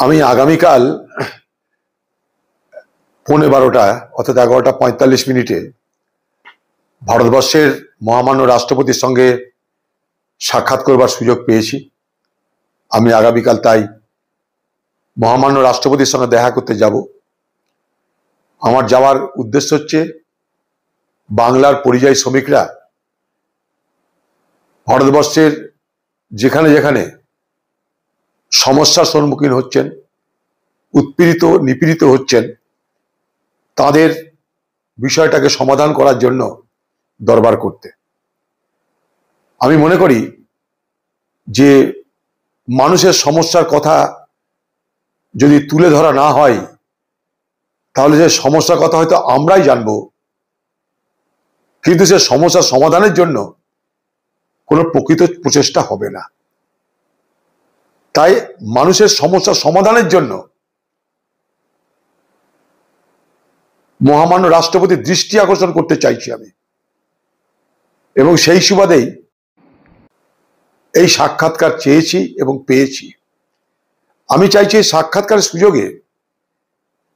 আমি আগামীকাল 12:15 অর্থাৎ 11:45 ভারতবর্ষের মহামান্য রাষ্ট্রপতির সঙ্গে সাক্ষাৎ করবার সুযোগ পেয়েছি। আমি আগামীকাল তাই মহামান্য রাষ্ট্রপতির সঙ্গে দেখা করতে যাব। আমার যাওয়ার উদ্দেশ্য হচ্ছে বাংলার পরিযায়ী শ্রমিকরা ভারতবর্ষের যেখানে যেখানে সমস্যার সম্মুখীন হচ্ছেন, উৎপীড়িত নিপীড়িত হচ্ছেন, তাদের বিষয়টাকে সমাধান করার জন্য দরবার করতে। আমি মনে করি যে মানুষের সমস্যার কথা যদি তুলে ধরা না হয়, তাহলে যে সমস্যার কথা হয়তো আমরাই জানবো, কিন্তু সে সমস্যার সমাধানের জন্য কোনো প্রকৃত প্রচেষ্টা হবে না। তাই মানুষের সমস্যার সমাধানের জন্য মহামান্য রাষ্ট্রপতির দৃষ্টি আকর্ষণ করতে চাইছি আমি, এবং সেই সুবাদেই এই সাক্ষাৎকার চেয়েছি এবং পেয়েছি। আমি চাইছি এই সাক্ষাৎকারের সুযোগে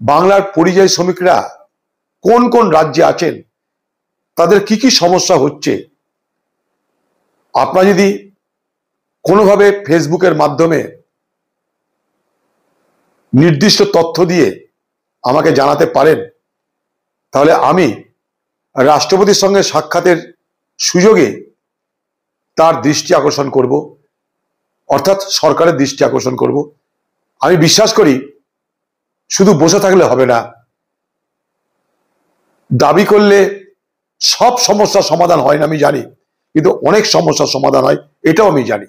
বাংলার পরিযায়ী শ্রমিকরা কোন কোন রাজ্যে আছেন, তাদের কি কি সমস্যা হচ্ছে, আপনারা যদি কোনোভাবে ফেসবুকের মাধ্যমে নির্দিষ্ট তথ্য দিয়ে আমাকে জানাতে পারেন, তাহলে আমি রাষ্ট্রপতির সঙ্গে সাক্ষাতের সুযোগে তার দৃষ্টি আকর্ষণ করব, অর্থাৎ সরকারের দৃষ্টি আকর্ষণ করব। আমি বিশ্বাস করি শুধু বসে থাকলে হবে না, দাবি করলে সব সমস্যার সমাধান হয় না আমি জানি, কিন্তু অনেক সমস্যার সমাধান হয়, এটাও আমি জানি।